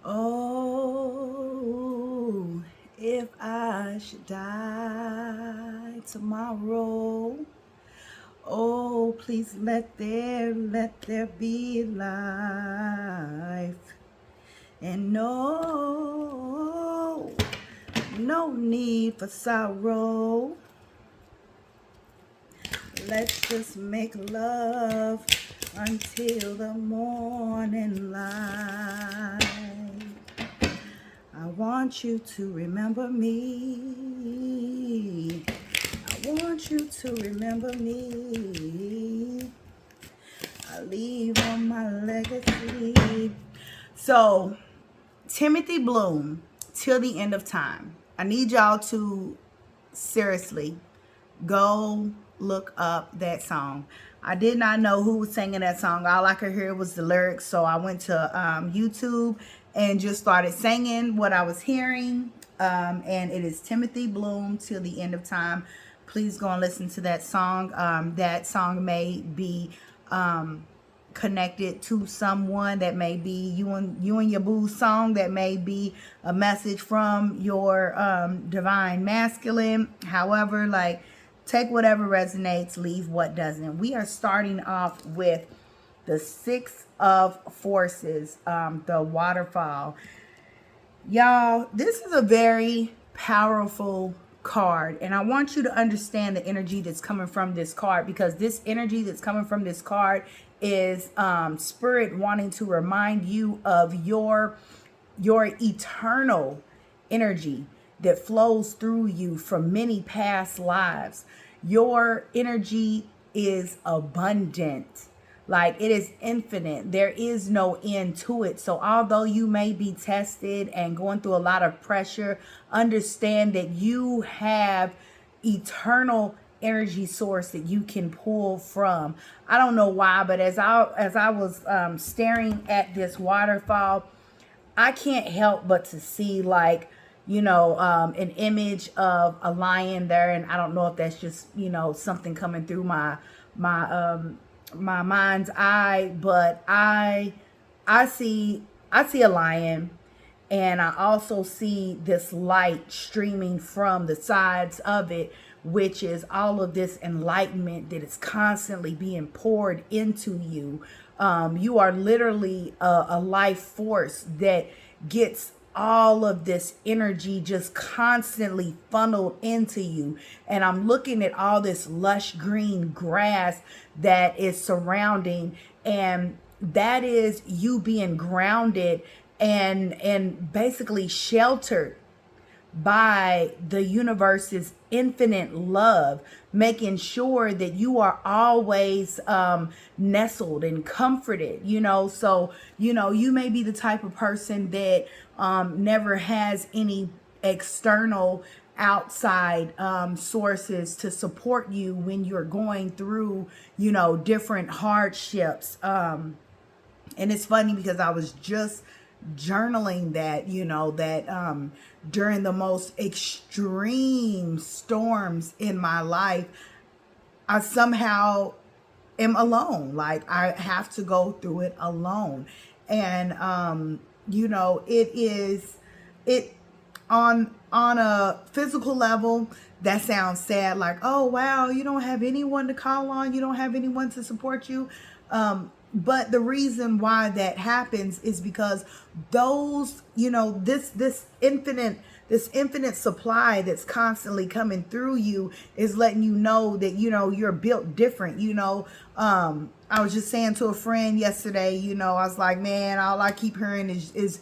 Oh, if I should die tomorrow, oh, please let there be life. And no need for sorrow. Let's just make love until the morning light. I want you to remember me. I want you to remember me. I leave on my legacy. So, Timothy Bloom, Till the End of Time. I need y'all to seriously go look up that song. I did not know who was singing that song. All I could hear was the lyrics. So I went to YouTube and just started singing what I was hearing. And it is Timothy Bloom, Till the End of Time. Please go and listen to that song. That song may be connected to someone. That may be you and your boo's song. That may be a message from your divine masculine. However, like, take whatever resonates, leave what doesn't. We are starting off with the Six of Forces, the waterfall. Y'all, this is a very powerful card, and I want you to understand the energy that's coming from this card, because this energy that's coming from this card is spirit wanting to remind you of your eternal energy that flows through you from many past lives. Your energy is abundant. Like, it is infinite. There is no end to it. So although you may be tested and going through a lot of pressure, understand that you have eternal energy source that you can pull from. I don't know why, but as I was staring at this waterfall, I can't help but to see, like, an image of a lion there, and I don't know if that's just something coming through my mind's eye, but I see a lion, and I also see this light streaming from the sides of it, which is all of this enlightenment that is constantly being poured into you. You are literally a life force that gets all of this energy just constantly funneled into you. And I'm looking at all this lush green grass that is surrounding, and that is you being grounded and basically sheltered by the universe's infinite love, making sure that you are always nestled and comforted. So you may be the type of person that never has any external outside sources to support you when you're going through different hardships. And it's funny because I was just journaling that, during the most extreme storms in my life, I somehow am alone. Like, I have to go through it alone. And it on a physical level, that sounds sad. Like, oh wow, you don't have anyone to call on, you don't have anyone to support you. But the reason why that happens is because those, this infinite supply that's constantly coming through you is letting you know that you're built different. I was just saying to a friend yesterday, I was like, man, all I keep hearing is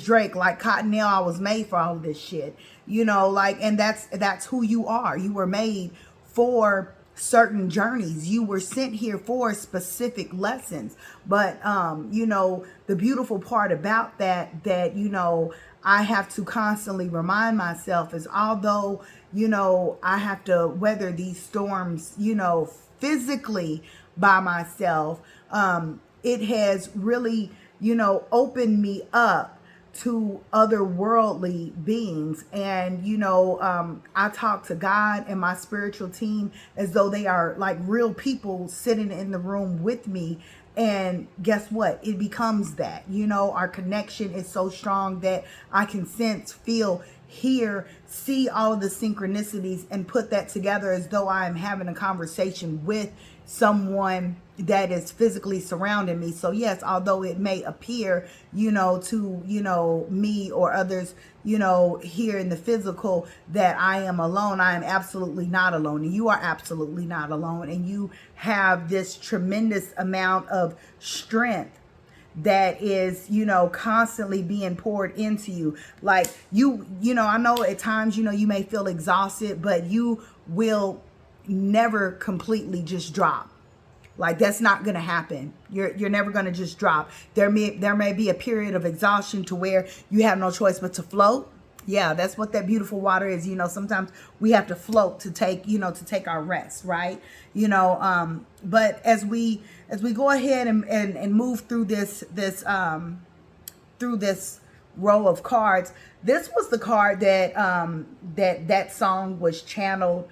Drake, like, Cottonelle, I was made for all of this shit. Like, and that's who you are. You were made for certain journeys. You were sent here for specific lessons. But the beautiful part about that I have to constantly remind myself is, although I have to weather these storms physically by myself, it has really opened me up to otherworldly beings. And I talk to God and my spiritual team as though they are like real people sitting in the room with me. And guess what? It becomes that. Our connection is so strong that I can sense, feel, hear, see all of the synchronicities and put that together as though I am having a conversation with someone that is physically surrounding me. So yes, although it may appear, to, me or others, here in the physical, that I am alone, I am absolutely not alone. And you are absolutely not alone. And you have this tremendous amount of strength that is, constantly being poured into you. Like I know at times, you may feel exhausted, but you will never completely just drop. Like, that's not going to happen. You're never going to just drop. There may be a period of exhaustion to where you have no choice but to float. Yeah, that's what that beautiful water is. Sometimes we have to float to take our rest, right? But as we go ahead and move through this row of cards, this was the card that that song was channeled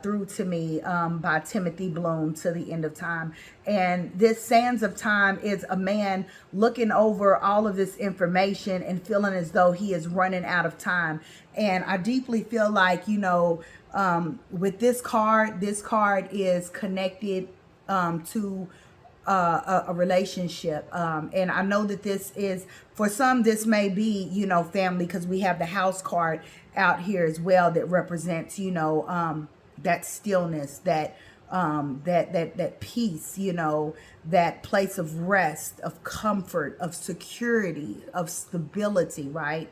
through to me by Timothy Bloom, To the End of Time. And this Sands of Time is a man looking over all of this information and feeling as though he is running out of time. And I deeply feel like, with this card is connected to a relationship. And I know that this is, for some, this may be, family, because we have the house card out here as well that represents, that stillness, that peace, that place of rest, of comfort, of security, of stability, right?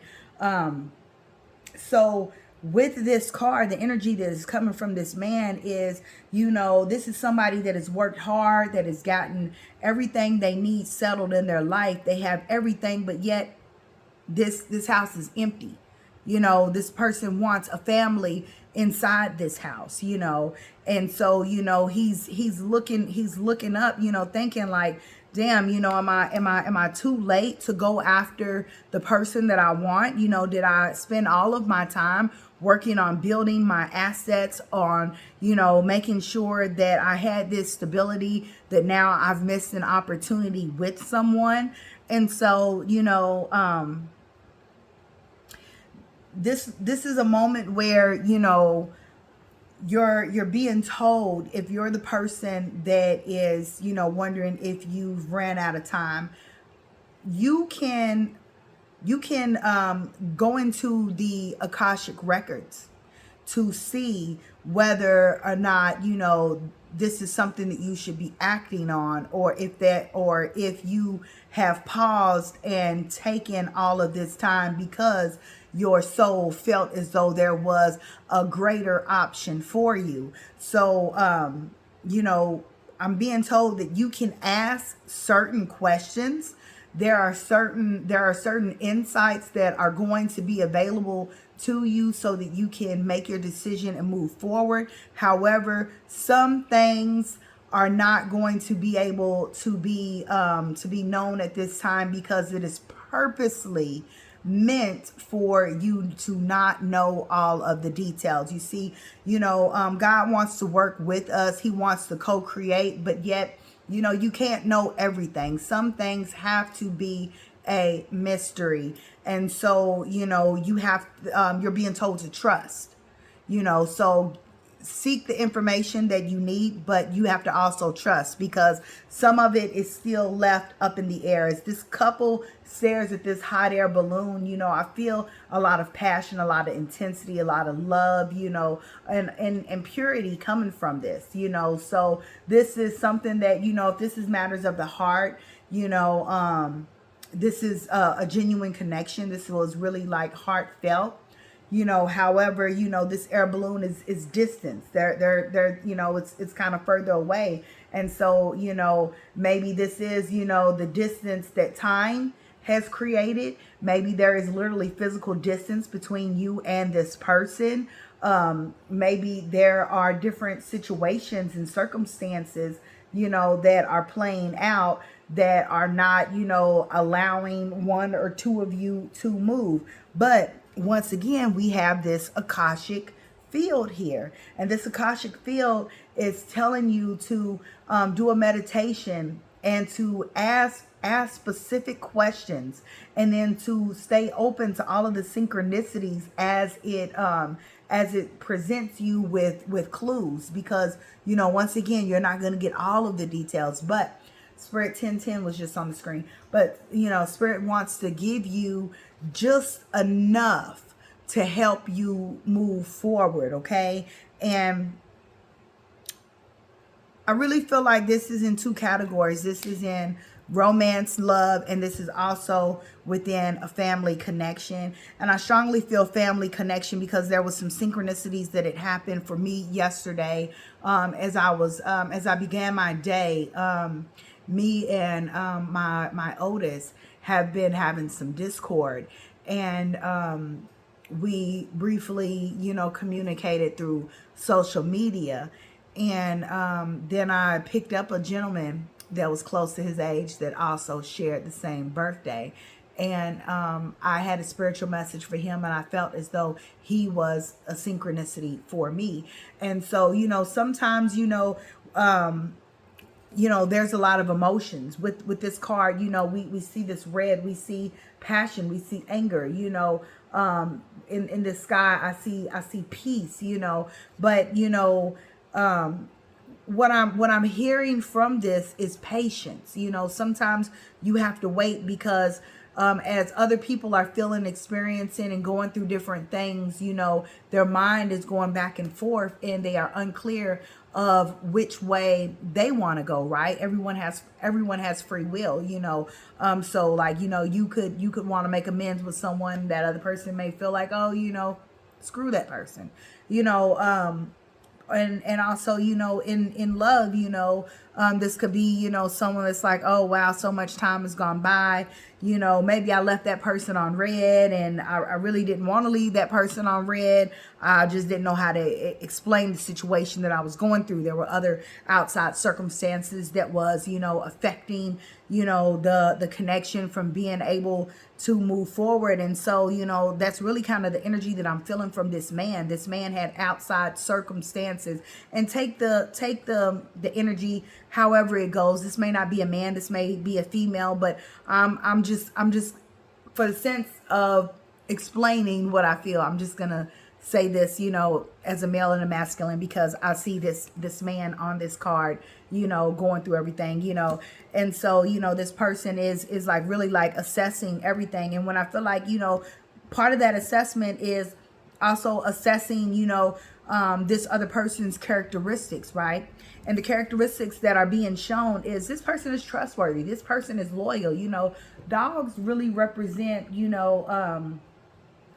So with this card, the energy that is coming from this man is, this is somebody that has worked hard, that has gotten everything they need settled in their life. They have everything, but yet this house is empty. This person wants a family inside this house, and so, he's looking up, thinking like, damn, am I too late to go after the person that I want? Did I spend all of my time working on building my assets, on, making sure that I had this stability, that now I've missed an opportunity with someone? And so, this is a moment where, you're being told, if you're the person that is, wondering if you've ran out of time, you can go into the Akashic records to see whether or not, this is something that you should be acting on, or if you have paused and taken all of this time because your soul felt as though there was a greater option for you. So, I'm being told that you can ask certain questions. There are certain insights that are going to be available to you so that you can make your decision and move forward. However, some things are not going to be able to be known at this time, because it is purposely meant for you to not know all of the details. You see, God wants to work with us. He wants to co-create, but yet, you can't know everything. Some things have to be a mystery. And so, you have, you're being told to trust, so seek the information that you need, but you have to also trust, because some of it is still left up in the air. As this couple stares at this hot air balloon, I feel a lot of passion, a lot of intensity, a lot of love, and purity coming from this, so this is something that, if this is matters of the heart, this is a genuine connection. This was really like heartfelt. However, this air balloon is distance. They're it's kind of further away. And so, maybe this is, the distance that time has created. Maybe there is literally physical distance between you and this person. Maybe there are different situations and circumstances, that are playing out, that are not, allowing one or two of you to move. But once again, we have this Akashic field here. And this Akashic field is telling you to do a meditation and to ask specific questions, and then to stay open to all of the synchronicities as it presents you with clues, because once again, you're not going to get all of the details, but Spirit 1010 was just on the screen. But Spirit wants to give you just enough to help you move forward, okay? And I really feel like this is in two categories. This is in romance, love, and this is also within a family connection. And I strongly feel family connection because there was some synchronicities that had happened for me yesterday as I began my day. Me and my oldest have been having some discord, and we briefly communicated through social media. And then I picked up a gentleman that was close to his age that also shared the same birthday. And I had a spiritual message for him, and I felt as though he was a synchronicity for me. And so, sometimes, there's a lot of emotions with this card. We see this red, we see passion, we see anger, in the sky, I see peace, but, what I'm hearing from this is patience. Sometimes you have to wait because as other people are feeling, experiencing, and going through different things, their mind is going back and forth, and they are unclear of which way they want to go, right? Everyone has free will, so like, you could want to make amends with someone. That other person may feel like, oh, screw that person, and also, in love, this could be, someone that's like, oh wow, so much time has gone by, maybe I left that person on red, and I really didn't want to leave that person on red. I just didn't know how to explain the situation that I was going through. There were other outside circumstances that was, affecting, the connection from being able to move forward. And so, that's really kind of the energy that I'm feeling from this man. This man had outside circumstances, and take the energy however it goes. This may not be a man, this may be a female, but I'm just for the sense of explaining what I feel, I'm just gonna say this, as a male and a masculine, because I see this man on this card, going through everything, and so, this person is like really like assessing everything. And when I feel like, part of that assessment is also assessing, this other person's characteristics, right? And the characteristics that are being shown is this person is trustworthy. This person is loyal. Dogs really represent,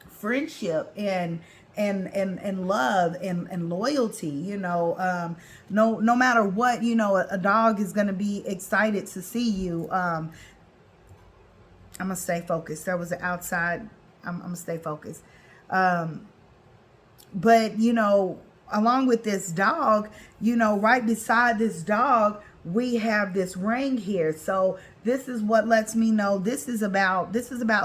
friendship and love and loyalty. No matter what, a dog is going to be excited to see you. I'm gonna stay focused. There was an outside. I'm gonna stay focused. But along with this dog, right beside this dog, we have this ring here. So this is what lets me know this is about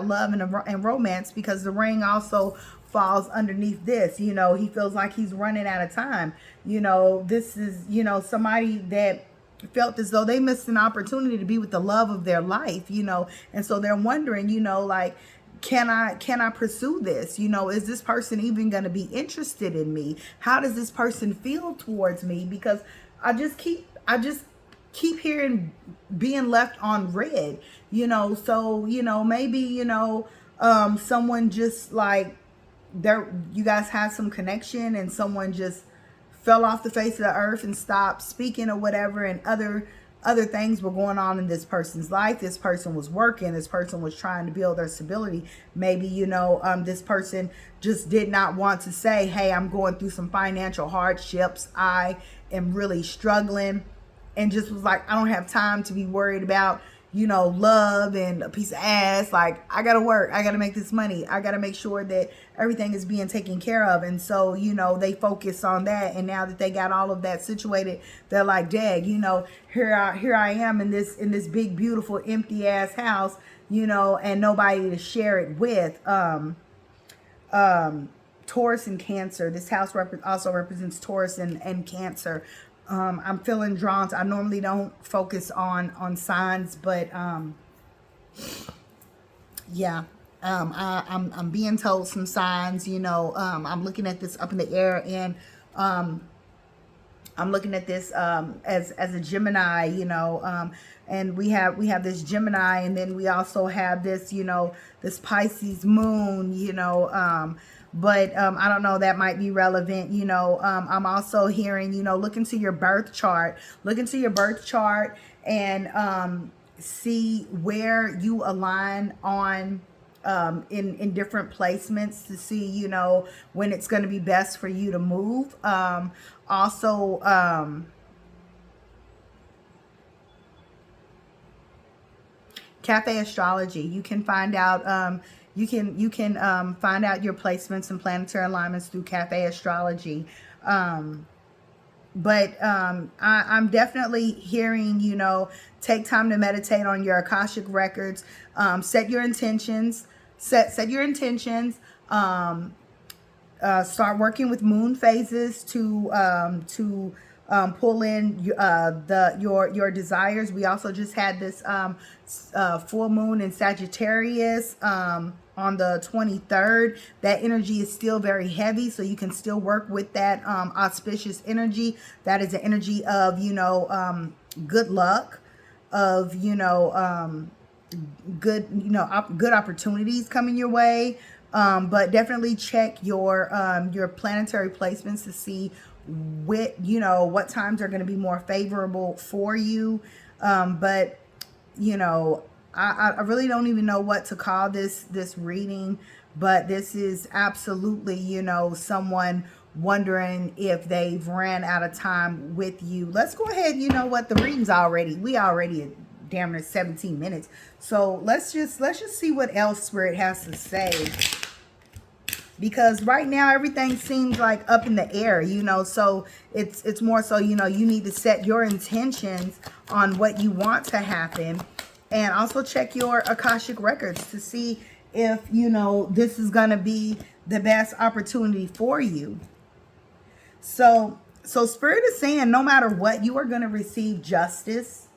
love and romance, because the ring also falls underneath this. He feels like he's running out of time. This is, somebody that felt as though they missed an opportunity to be with the love of their life, and so they're wondering, like, can I pursue this? Is this person even going to be interested in me? How does this person feel towards me? Because I just keep hearing being left on red, so, maybe, someone just like you guys had some connection, and someone just fell off the face of the earth and stopped speaking or whatever, and other things were going on in this person's life. This person was working. This person was trying to build their stability. Maybe, this person just did not want to say, hey, I'm going through some financial hardships. I am really struggling, and just was like, I don't have time to be worried about, love and a piece of ass. Like, I got to work. I got to make this money. I got to make sure that everything is being taken care of. And so, they focus on that. And now that they got all of that situated, they're like, dang, here I am in this big, beautiful, empty ass house, and nobody to share it with. Taurus and Cancer. This house also represents Taurus and Cancer. I'm feeling drawn to, I normally don't focus on signs, but yeah, I'm being told some signs, you know. I'm looking at this up in the air, and I'm looking at this as a Gemini, you know, and we have this Gemini, and then we also have this, you know, this Pisces moon, you know, but I don't know, that might be relevant, you know. I'm also hearing, you know, look into your birth chart, and see where you align on in different placements, to see, you know, when it's going to be best for you to move. Also, Cafe Astrology, you can find out you can find out your placements and planetary alignments through Cafe Astrology. But I'm definitely hearing, you know, take time to meditate on your Akashic records. Set your intentions. Set your intentions. Start working with moon phases to pull in your desires. We also just had this full moon in Sagittarius on the 23rd. That energy is still very heavy, so you can still work with that auspicious energy. That is the energy of, you know, good luck, of, you know, good opportunities coming your way. But definitely check your planetary placements to see what times are going to be more favorable for you. But you know, I really don't even know what to call this reading, but this is absolutely, you know, someone wondering if they've ran out of time with you. Let's go ahead. You know what, the reading's we already damn near 17 minutes. So let's just see what else Spirit has to say. Because right now everything seems like up in the air, you know, so it's more so, you know, you need to set your intentions on what you want to happen, and also check your Akashic records to see if, you know, this is going to be the best opportunity for you. So Spirit is saying no matter what, you are going to receive justice.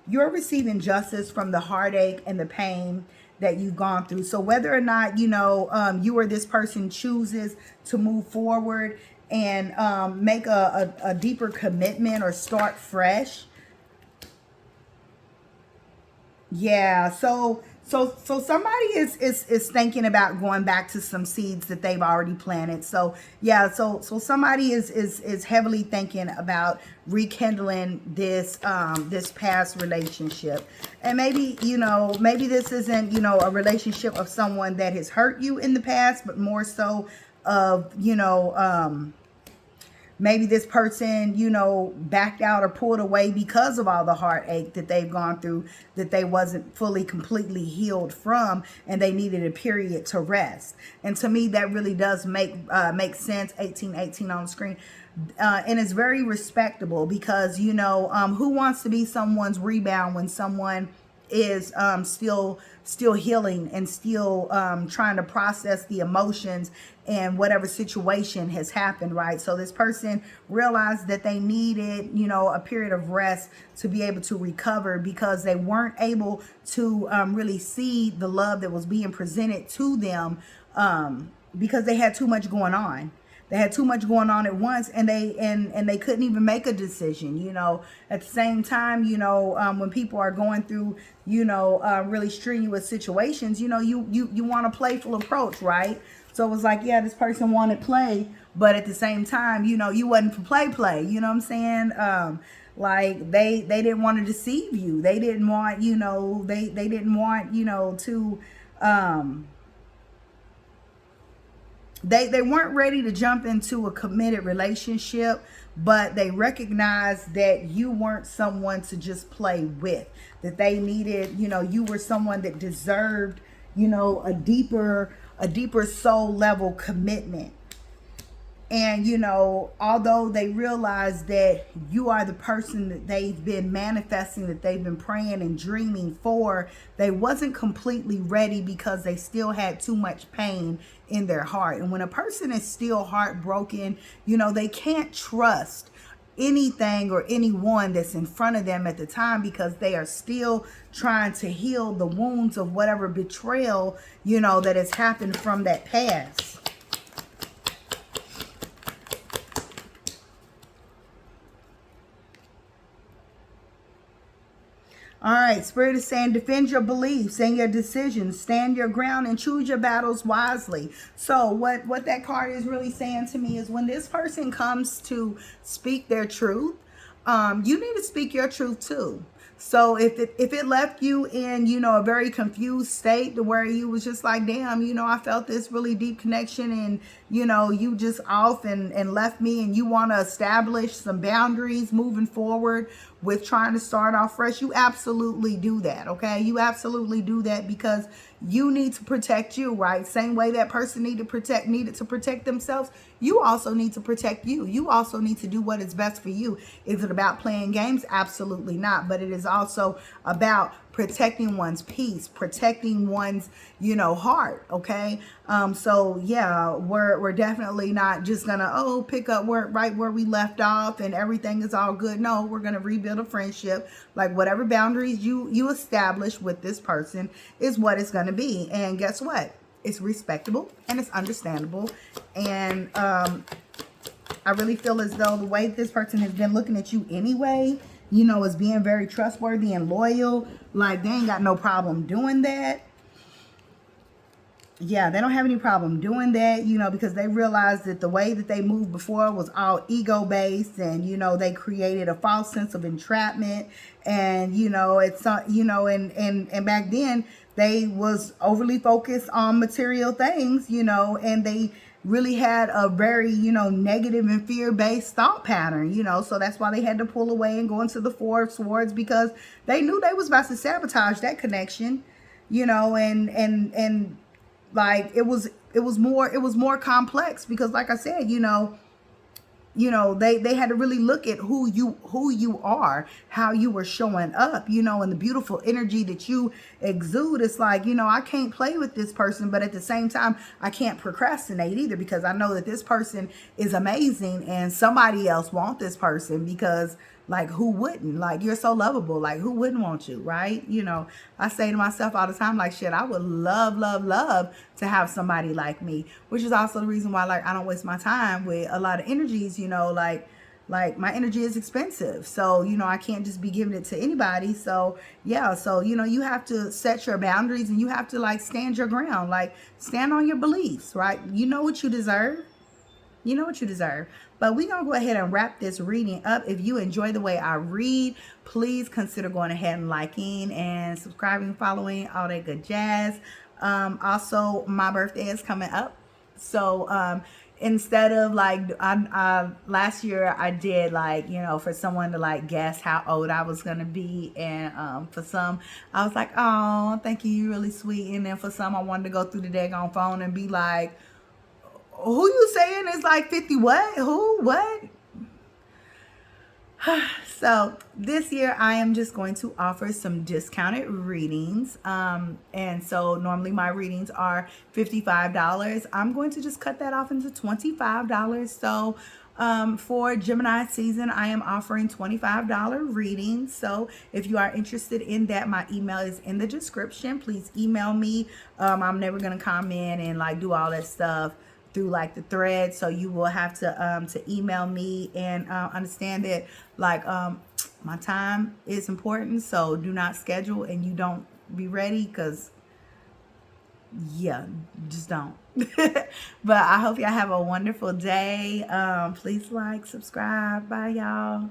You're receiving justice from the heartache and the pain that you've gone through. So whether or not, you know, you or this person chooses to move forward and make a deeper commitment or start fresh. Yeah, so somebody is thinking about going back to some seeds that they've already planted. So yeah, so somebody is heavily thinking about rekindling this this past relationship. And maybe, you know, maybe this isn't, you know, a relationship of someone that has hurt you in the past, but more so of, you know, maybe this person, you know, backed out or pulled away because of all the heartache that they've gone through, that they wasn't fully, completely healed from, and they needed a period to rest. And to me, that really does make sense. 1818 on the screen. And it's very respectable, because, you know, who wants to be someone's rebound when someone is still healing and still trying to process the emotions and whatever situation has happened, right? So this person realized that they needed, you know, a period of rest to be able to recover, because they weren't able to really see the love that was being presented to them, because they had too much going on. They had too much going on at once, and they couldn't even make a decision, you know. At the same time, you know, when people are going through, you know, really strenuous situations, you know, you want a playful approach, right? So it was like, yeah, this person wanted play, but at the same time, you know, you wasn't for play, you know what I'm saying? Like they didn't want to deceive you. They didn't want, you know, they didn't want, you know, to They weren't ready to jump into a committed relationship, but they recognized that you weren't someone to just play with, that they needed, you know, you were someone that deserved, you know, a deeper soul level commitment. And, you know, although they realize that you are the person that they've been manifesting, that they've been praying and dreaming for, they wasn't completely ready, because they still had too much pain in their heart. And when a person is still heartbroken, you know, they can't trust anything or anyone that's in front of them at the time, because they are still trying to heal the wounds of whatever betrayal, that has happened from that past. All right, Spirit is saying defend your beliefs and your decisions, stand your ground, and choose your battles wisely. So what that card is really saying to me is, when this person comes to speak their truth, you need to speak your truth too. So if it left you in, a very confused state, to where you was just like, damn, I felt this really deep connection, and, you just off and left me, and you want to establish some boundaries moving forward with trying to start off fresh, you absolutely do that, okay? You absolutely do that, because you need to protect you, right? Same way that person needed to protect themselves, you also need to protect you. You also need to do what is best for you. Is it about playing games? Absolutely not. But it is also about protecting one's peace, protecting one's, heart, okay? So yeah, we're definitely not just gonna, pick up right where we left off and everything is all good. No, we're gonna rebuild a friendship. Like, whatever boundaries you establish with this person is what it's gonna be. And guess what? It's respectable and it's understandable. And I really feel as though the way this person has been looking at you anyway, as being very trustworthy and loyal, like, they ain't got no problem doing that. Yeah, they don't have any problem doing that, because they realized that the way that they moved before was all ego-based, and, they created a false sense of entrapment. And, it's, and back then they was overly focused on material things, and they really had a very, negative and fear-based thought pattern, so that's why they had to pull away and go into the Four of Swords, because they knew they was about to sabotage that connection, and like, it was more complex, because like I said, they had to really look at who you are, how you were showing up, and the beautiful energy that you exude. It's like, I can't play with this person, but at the same time, I can't procrastinate either, because I know that this person is amazing and somebody else want this person, because, like, who wouldn't? Like, you're so lovable. Like, who wouldn't want you, right? I say to myself all the time, like, shit, I would love, love, love to have somebody like me, which is also the reason why, like, I don't waste my time with a lot of energies, like my energy is expensive. So, I can't just be giving it to anybody. So, yeah. So, you have to set your boundaries, and you have to, like, stand your ground, like, stand on your beliefs, right? You know what you deserve. You know what you deserve. But we're going to go ahead and wrap this reading up. If you enjoy the way I read, please consider going ahead and liking and subscribing, following, all that good jazz. Also, my birthday is coming up. So instead of, like, I last year I did, like, for someone to, like, guess how old I was going to be. And for some, I was like, oh, thank you, you're really sweet. And then for some, I wanted to go through the daggone phone and be like, who you saying is like 50 what? Who? What? So this year I am just going to offer some discounted readings. And so normally my readings are $55. I'm going to just cut that off into $25. So for Gemini season, I am offering $25 readings. So if you are interested in that, my email is in the description. Please email me. I'm never going to comment and, like, do all that stuff through, like, the thread. So you will have to email me, and understand that, like, my time is important. So do not schedule and you don't be ready, because yeah, just don't. But I hope y'all have a wonderful day. Please like, subscribe. Bye, y'all.